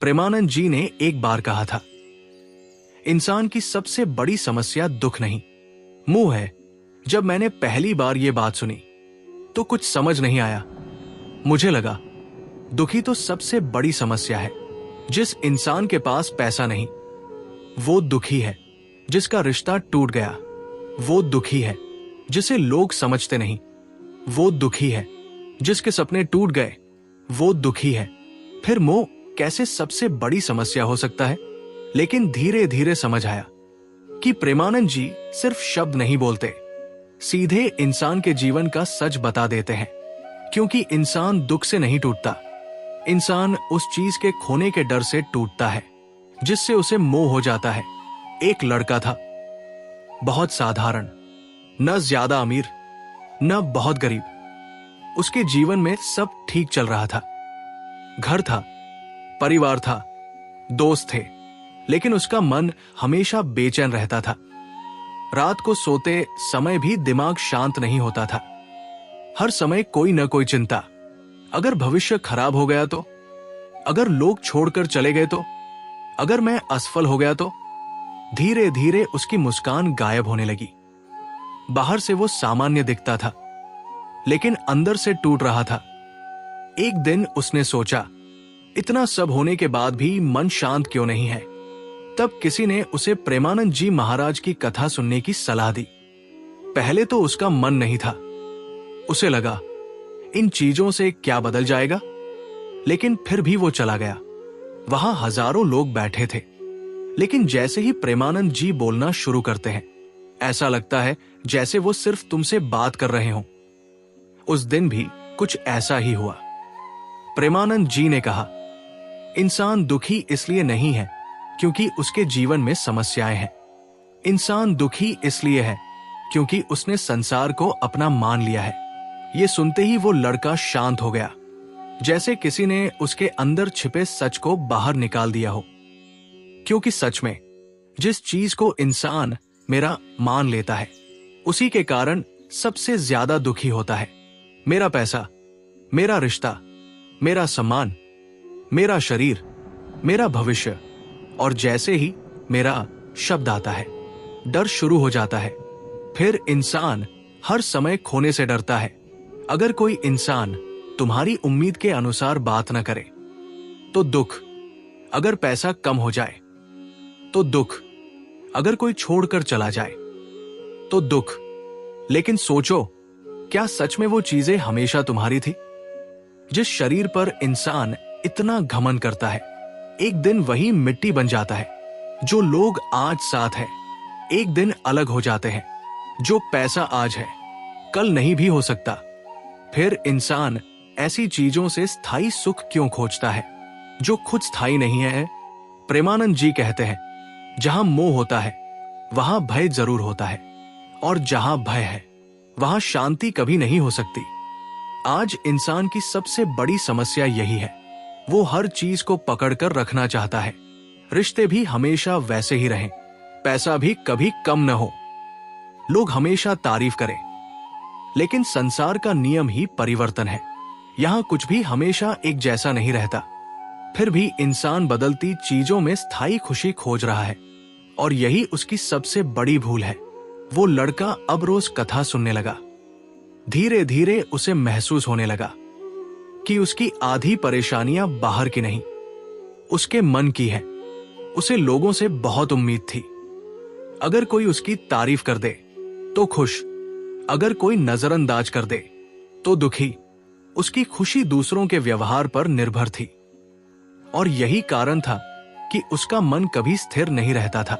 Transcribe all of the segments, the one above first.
प्रेमानंद जी ने एक बार कहा था, इंसान की सबसे बड़ी समस्या दुख नहीं, मोह है। जब मैंने पहली बार यह बात सुनी तो कुछ समझ नहीं आया। मुझे लगा दुखी तो सबसे बड़ी समस्या है। जिस इंसान के पास पैसा नहीं वो दुखी है, जिसका रिश्ता टूट गया वो दुखी है, जिसे लोग समझते नहीं वो दुखी है, जिसके सपने टूट गए वो दुखी है। फिर मोह कैसे सबसे बड़ी समस्या हो सकता है? लेकिन धीरे धीरे समझ आया कि प्रेमानंद जी सिर्फ शब्द नहीं बोलते, सीधे इंसान के जीवन का सच बता देते हैं। क्योंकि इंसान दुख से नहीं टूटता, इंसान उस चीज के खोने के डर से टूटता है जिससे उसे मोह हो जाता है। एक लड़का था, बहुत साधारण, न ज्यादा अमीर न बहुत गरीब। उसके जीवन में सब ठीक चल रहा था। घर था, परिवार था, दोस्त थे, लेकिन उसका मन हमेशा बेचैन रहता था। रात को सोते समय भी दिमाग शांत नहीं होता था। हर समय कोई न कोई चिंता। अगर भविष्य खराब हो गया तो, अगर लोग छोड़कर चले गए तो, अगर मैं असफल हो गया तो। धीरे धीरे उसकी मुस्कान गायब होने लगी। बाहर से वो सामान्य दिखता था, लेकिन अंदर से टूट रहा था। एक दिन उसने सोचा, इतना सब होने के बाद भी मन शांत क्यों नहीं है? तब किसी ने उसे प्रेमानंद जी महाराज की कथा सुनने की सलाह दी। पहले तो उसका मन नहीं था। उसे लगा इन चीजों से क्या बदल जाएगा, लेकिन फिर भी वो चला गया। वहां हजारों लोग बैठे थे, लेकिन जैसे ही प्रेमानंद जी बोलना शुरू करते हैं, ऐसा लगता है जैसे वो सिर्फ तुमसे बात कर रहे हों। उस दिन भी कुछ ऐसा ही हुआ। प्रेमानंद जी ने कहा, इंसान दुखी इसलिए नहीं है क्योंकि उसके जीवन में समस्याएं हैं। इंसान दुखी इसलिए है क्योंकि उसने संसार को अपना मान लिया है। ये सुनते ही वो लड़का शांत हो गया, जैसे किसी ने उसके अंदर छिपे सच को बाहर निकाल दिया हो। क्योंकि सच में जिस चीज को इंसान मेरा मान लेता है, उसी के कारण सबसे ज्यादा दुखी होता है। मेरा पैसा, मेरा रिश्ता, मेरा सम्मान, मेरा शरीर, मेरा भविष्य। और जैसे ही मेरा शब्द आता है, डर शुरू हो जाता है। फिर इंसान हर समय खोने से डरता है। अगर कोई इंसान तुम्हारी उम्मीद के अनुसार बात न करे तो दुख, अगर पैसा कम हो जाए तो दुख, अगर कोई छोड़कर चला जाए तो दुख। लेकिन सोचो, क्या सच में वो चीजें हमेशा तुम्हारी थी? जिस शरीर पर इंसान इतना घमंड करता है, एक दिन वही मिट्टी बन जाता है। जो लोग आज साथ हैं, एक दिन अलग हो जाते हैं। जो पैसा आज है, कल नहीं भी हो सकता। फिर इंसान ऐसी चीजों से स्थायी सुख क्यों खोजता है जो खुद स्थायी नहीं है? प्रेमानंद जी कहते हैं, जहां मोह होता है वहां भय जरूर होता है, और जहां भय है वहां शांति कभी नहीं हो सकती। आज इंसान की सबसे बड़ी समस्या यही है। वो हर चीज को पकड़कर रखना चाहता है। रिश्ते भी हमेशा वैसे ही रहें, पैसा भी कभी कम न हो, लोग हमेशा तारीफ करें। लेकिन संसार का नियम ही परिवर्तन है। यहां कुछ भी हमेशा एक जैसा नहीं रहता। फिर भी इंसान बदलती चीजों में स्थायी खुशी खोज रहा है, और यही उसकी सबसे बड़ी भूल है। वो लड़का अब रोज कथा सुनने लगा। धीरे धीरे उसे महसूस होने लगा कि उसकी आधी परेशानियां बाहर की नहीं, उसके मन की है। उसे लोगों से बहुत उम्मीद थी। अगर कोई उसकी तारीफ कर दे तो खुश, अगर कोई नजरअंदाज कर दे तो दुखी। उसकी खुशी दूसरों के व्यवहार पर निर्भर थी, और यही कारण था कि उसका मन कभी स्थिर नहीं रहता था।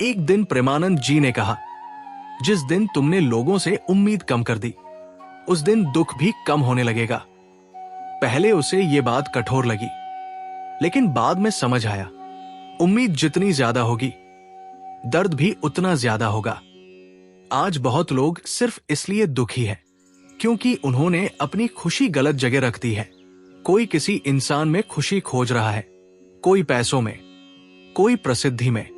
एक दिन प्रेमानंद जी ने कहा, जिस दिन तुमने लोगों से उम्मीद कम कर दी, उस दिन दुख भी कम होने लगेगा। पहले उसे ये बात कठोर लगी, लेकिन बाद में समझ आया, उम्मीद जितनी ज्यादा होगी, दर्द भी उतना ज्यादा होगा। आज बहुत लोग सिर्फ इसलिए दुखी हैं क्योंकि उन्होंने अपनी खुशी गलत जगह रख दी है। कोई किसी इंसान में खुशी खोज रहा है, कोई पैसों में, कोई प्रसिद्धि में।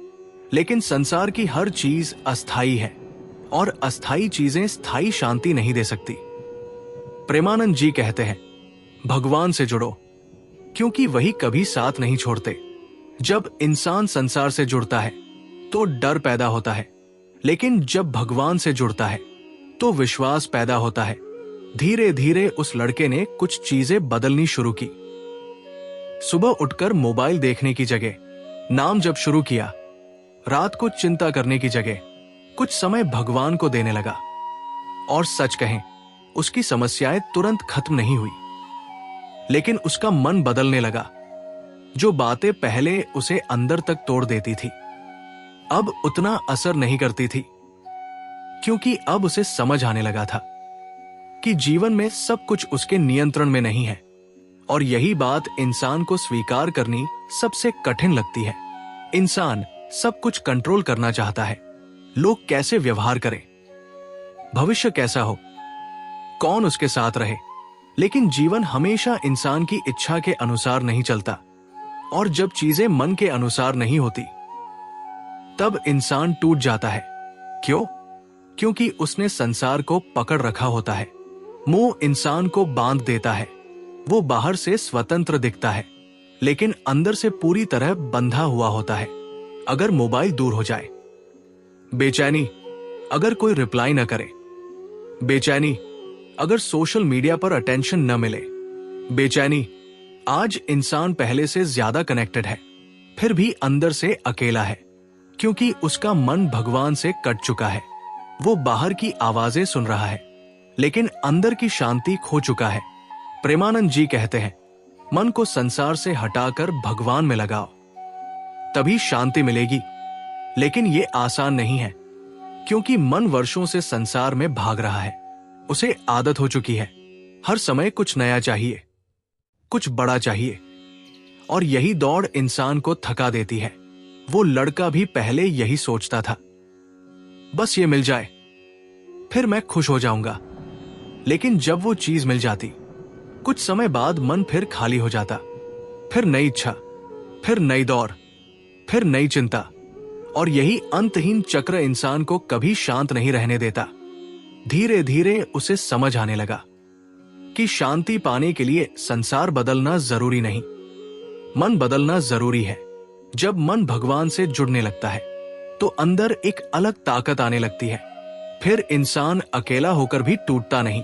लेकिन संसार की हर चीज अस्थाई है, और अस्थाई चीजें स्थायी शांति नहीं दे सकती। प्रेमानंद जी कहते हैं, भगवान से जुड़ो, क्योंकि वही कभी साथ नहीं छोड़ते। जब इंसान संसार से जुड़ता है तो डर पैदा होता है, लेकिन जब भगवान से जुड़ता है तो विश्वास पैदा होता है। धीरे धीरे उस लड़के ने कुछ चीजें बदलनी शुरू की। सुबह उठकर मोबाइल देखने की जगह नाम जप शुरू किया। रात को चिंता करने की जगह कुछ समय भगवान को देने लगा। और सच कहें, उसकी समस्याएं तुरंत खत्म नहीं हुई, लेकिन उसका मन बदलने लगा। जो बातें पहले उसे अंदर तक तोड़ देती थी अब उतना असर नहीं करती थी, क्योंकि अब उसे समझ आने लगा था कि जीवन में सब कुछ उसके नियंत्रण में नहीं है। और यही बात इंसान को स्वीकार करनी सबसे कठिन लगती है। इंसान सब कुछ कंट्रोल करना चाहता है। लोग कैसे व्यवहार करें, भविष्य कैसा हो, कौन उसके साथ रहे, लेकिन जीवन हमेशा इंसान की इच्छा के अनुसार नहीं चलता। और जब चीजें मन के अनुसार नहीं होती तब इंसान टूट जाता है। क्यों? क्योंकि उसने संसार को पकड़ रखा होता है। मोह इंसान को बांध देता है। वो बाहर से स्वतंत्र दिखता है, लेकिन अंदर से पूरी तरह बंधा हुआ होता है। अगर मोबाइल दूर हो जाए, बेचैनी अगर कोई रिप्लाई न करे, बेचैनी अगर सोशल मीडिया पर अटेंशन न मिले, बेचैनी आज इंसान पहले से ज्यादा कनेक्टेड है, फिर भी अंदर से अकेला है, क्योंकि उसका मन भगवान से कट चुका है। वो बाहर की आवाजें सुन रहा है, लेकिन अंदर की शांति खो चुका है। प्रेमानंद जी कहते हैं, मन को संसार से हटाकर भगवान में लगाओ, तभी शांति मिलेगी। लेकिन ये आसान नहीं है, क्योंकि मन वर्षों से संसार में भाग रहा है। उसे आदत हो चुकी है, हर समय कुछ नया चाहिए, कुछ बड़ा चाहिए, और यही दौड़ इंसान को थका देती है। वो लड़का भी पहले यही सोचता था, बस ये मिल जाए फिर मैं खुश हो जाऊंगा। लेकिन जब वो चीज मिल जाती, कुछ समय बाद मन फिर खाली हो जाता। फिर नई इच्छा, फिर नई दौड़, फिर नई चिंता, और यही अंतहीन चक्र इंसान को कभी शांत नहीं रहने देता। धीरे धीरे उसे समझ आने लगा कि शांति पाने के लिए संसार बदलना जरूरी नहीं, मन बदलना जरूरी है। जब मन भगवान से जुड़ने लगता है तो अंदर एक अलग ताकत आने लगती है। फिर इंसान अकेला होकर भी टूटता नहीं,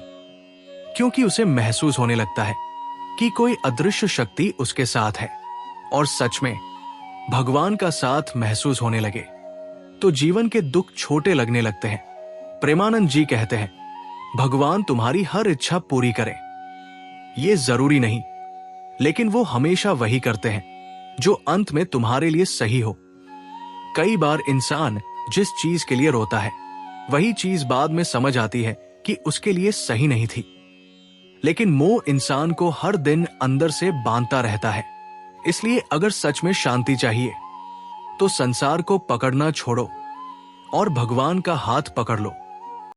क्योंकि उसे महसूस होने लगता है कि कोई अदृश्य शक्ति उसके साथ है। और सच में भगवान का साथ महसूस होने लगे तो जीवन के दुख छोटे लगने लगते हैं। प्रेमानंद जी कहते हैं, भगवान तुम्हारी हर इच्छा पूरी करे, ये जरूरी नहीं, लेकिन वो हमेशा वही करते हैं जो अंत में तुम्हारे लिए सही हो। कई बार इंसान जिस चीज के लिए रोता है, वही चीज बाद में समझ आती है कि उसके लिए सही नहीं थी। लेकिन मोह इंसान को हर दिन अंदर से बांधता रहता है। इसलिए अगर सच में शांति चाहिए तो संसार को पकड़ना छोड़ो और भगवान का हाथ पकड़ लो।